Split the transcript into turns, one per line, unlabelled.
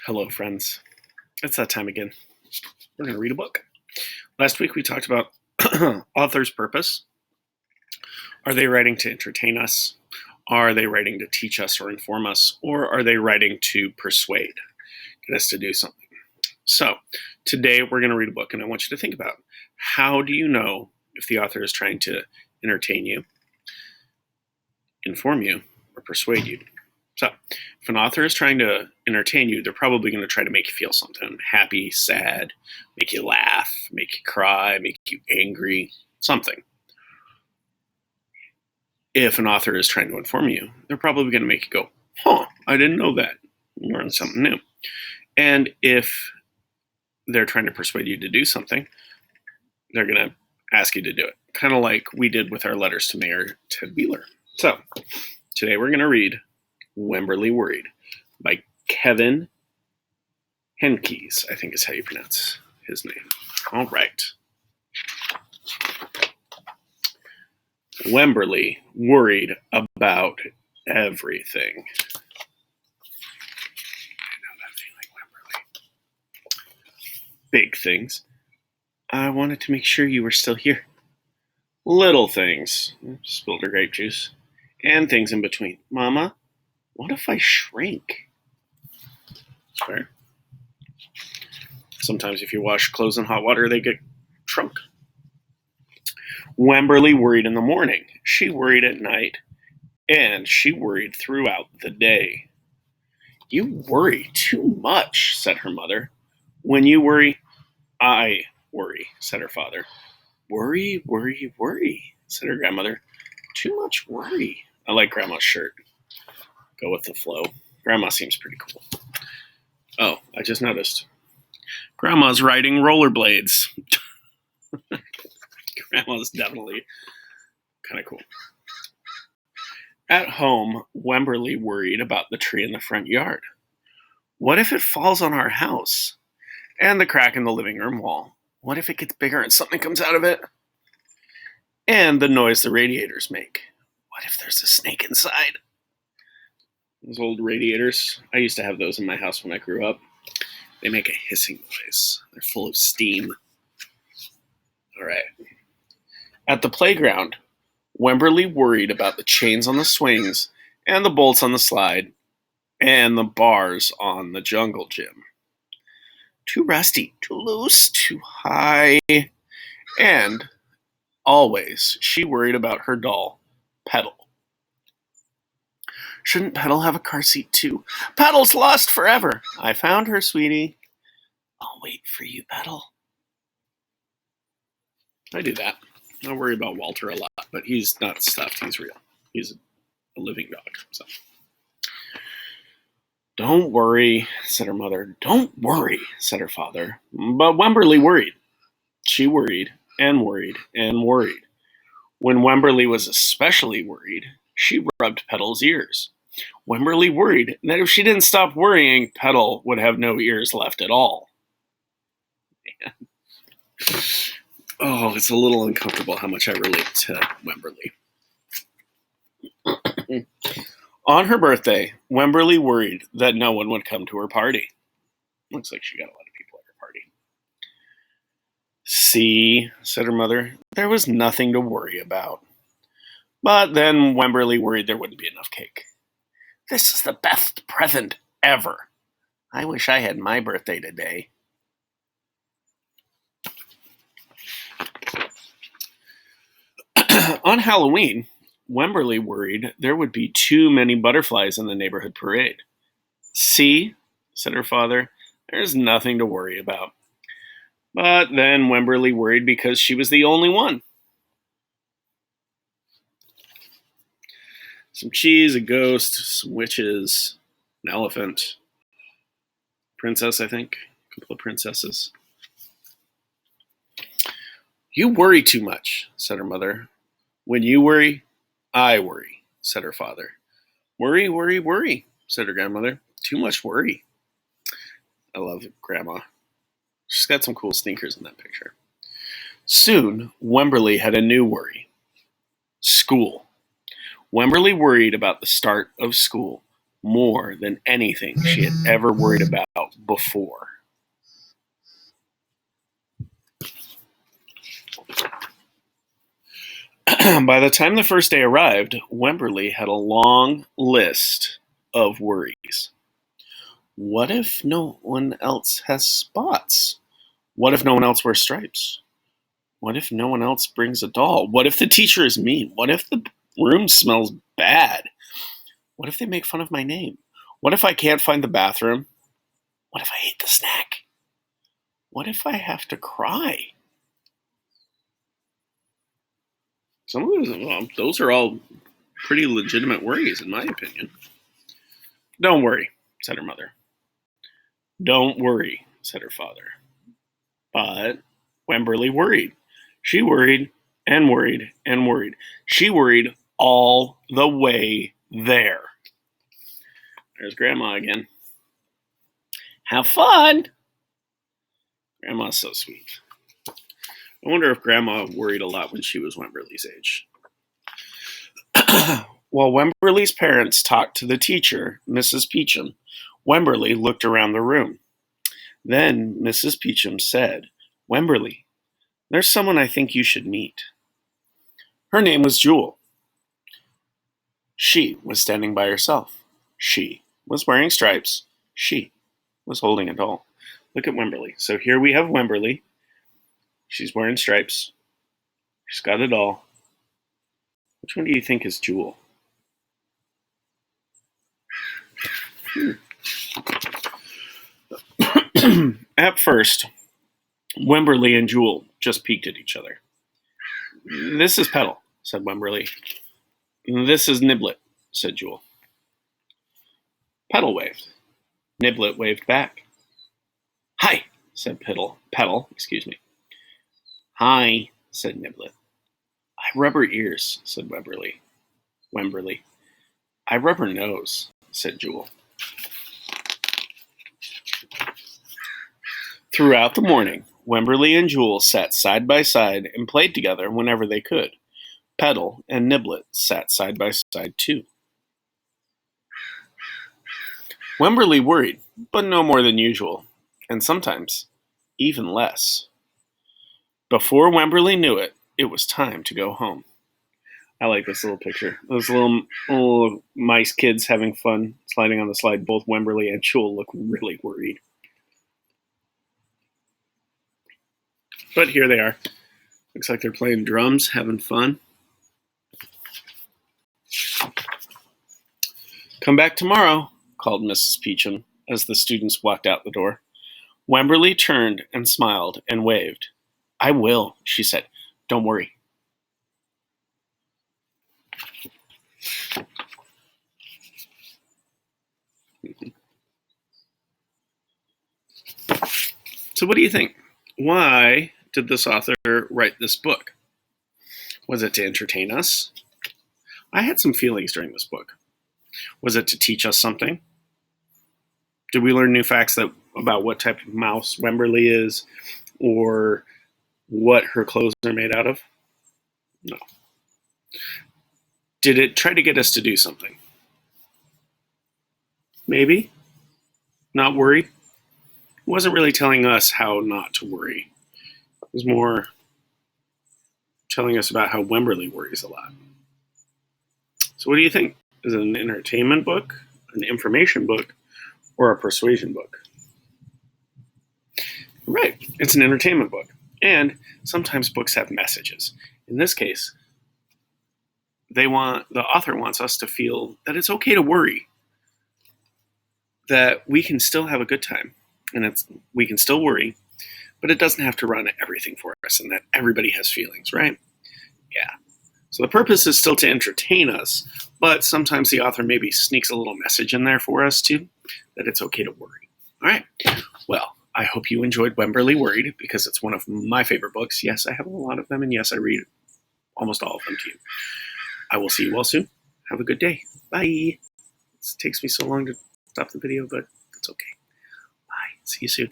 Hello, friends. It's that time again. We're going to read a book. Last week we talked about author's purpose. Are they writing to entertain us? Are they writing to teach us or inform us? Or are they writing to persuade, get us to do something? So today we're going to read a book, and I want you to think about, how do you know if the author is trying to entertain you, inform you, or persuade you? So if an author is trying to entertain you, they're probably going to try to make you feel something: happy, sad, make you laugh, make you cry, make you angry, something. If an author is trying to inform you, they're probably going to make you go, I didn't know that. Learn something new. And if they're trying to persuade you to do something, they're going to ask you to do it. Kind of like we did with our letters to Mayor Ted Wheeler. So today we're going to read Wemberly Worried by Kevin Henkes, I think is how you pronounce his name. All right. Wemberly worried about everything. I know that feeling, Wemberly. Big things. I wanted to make sure you were still here. Little things. Spilled her grape juice. And things in between. Mama, what if I shrink? Fair. Sometimes if you wash clothes in hot water, they get shrunk. Wemberly worried in the morning. She worried at night. And she worried throughout the day. You worry too much, said her mother. When you worry, I worry, said her father. Worry, worry, worry, said her grandmother. Too much worry. I like Grandma's shirt. Go with the flow. Grandma seems pretty cool. Oh, I just noticed. Grandma's riding rollerblades. Grandma's definitely kind of cool. At home, Wemberly worried about the tree in the front yard. What if it falls on our house? And the crack in the living room wall. What if it gets bigger and something comes out of it? And the noise the radiators make. What if there's a snake inside? Those old radiators, I used to have those in my house when I grew up. They make a hissing noise. They're full of steam. All right. At the playground, Wemberly worried about the chains on the swings and the bolts on the slide and the bars on the jungle gym. Too rusty, too loose, too high. And always she worried about her doll, Petal. Shouldn't Petal have a car seat too? Petal's lost forever. I found her, sweetie. I'll wait for you, Petal. I do that. I worry about Walter a lot, but he's not stuffed. He's real. He's a living dog. So. Don't worry, said her mother. Don't worry, said her father. But Wemberly worried. She worried and worried and worried. When Wemberly was especially worried, she rubbed Petal's ears. Wemberly worried that if she didn't stop worrying, Petal would have no ears left at all. Man. Oh, it's a little uncomfortable how much I relate to Wemberly. On her birthday, Wemberly worried that no one would come to her party. Looks like she got a lot of people at her party. See, said her mother, there was nothing to worry about. But then Wemberly worried there wouldn't be enough cake. This is the best present ever. I wish I had my birthday today. On Halloween, Wemberly worried there would be too many butterflies in the neighborhood parade. See, said her father, there's nothing to worry about. But then Wemberly worried because she was the only one. Some cheese, a ghost, some witches, an elephant, princess, I think, a couple of princesses. You worry too much, said her mother. When you worry, I worry, said her father. Worry, worry, worry, said her grandmother. Too much worry. I love Grandma. She's got some cool sneakers in that picture. Soon, Wemberly had a new worry. School. Wemberly worried about the start of school. more than anything she had ever worried about before. By the time the first day arrived, Wemberly had a long list of worries. What if no one else has spots? What if no one else wears stripes? What if no one else brings a doll? What if the teacher is mean? What if the room smells bad? What if they make fun of my name? What if I can't find the bathroom? What if I hate the snack? What if I have to cry? Some of those are all pretty legitimate worries, in my opinion. Don't worry, said her mother. Don't worry, said her father. But Wemberly worried. She worried and worried and worried. She worried all the way there. There's Grandma again. Have fun! Grandma's so sweet. I wonder if Grandma worried a lot when she was Wemberly's age. While Wemberly's parents talked to the teacher, Mrs. Peachum, Wemberly looked around the room. Then Mrs. Peachum said, Wemberly, there's someone I think you should meet. Her name was Jewel. She was standing by herself. She was wearing stripes. She was holding a doll. Look at Wemberly. So here we have Wemberly. She's wearing stripes. She's got a doll. Which one do you think is Jewel? At first, Wemberly and Jewel just peeked at each other. This is Petal, said Wemberly. This is Niblet, said Jewel. Petal waved. Niblet waved back. Hi, said Petal. Hi, said Niblet. I rub her ears, said Wemberly. I rub her nose, said Jewel. Throughout the morning, Wemberly and Jewel sat side by side and played together whenever they could. Petal and Niblet sat side by side too. Wemberly worried, but no more than usual, and sometimes even less. Before Wemberly knew it, it was time to go home. I like this little picture. Those little mice kids having fun sliding on the slide. Both Wemberly and Jewel look really worried. But here they are. Looks like they're playing drums, having fun. Come back tomorrow, called Mrs. Peachum as the students walked out the door. Wemberly turned and smiled and waved. I will, she said. Don't worry. So what do you think? Why did this author write this book? Was it to entertain us? I had some feelings during this book. Was it to teach us something? Did we learn new facts about what type of mouse Wemberly is, or what her clothes are made out of? No. Did it try to get us to do something? Maybe. Not worry. It wasn't really telling us how not to worry. It was more telling us about how Wemberly worries a lot. So what do you think? Is it an entertainment book, an information book, or a persuasion book? Right, it's an entertainment book. And sometimes books have messages. In this case, the author wants us to feel that it's okay to worry, that we can still have a good time, and we can still worry, but it doesn't have to run everything for us, and that everybody has feelings, right? Yeah. So the purpose is still to entertain us, but sometimes the author maybe sneaks a little message in there for us too, that it's okay to worry. All right. Well, I hope you enjoyed Wemberly Worried, because it's one of my favorite books. Yes, I have a lot of them, and yes, I read almost all of them to you. I will see you all soon. Have a good day. Bye. It takes me so long to stop the video, but it's okay. Bye. See you soon.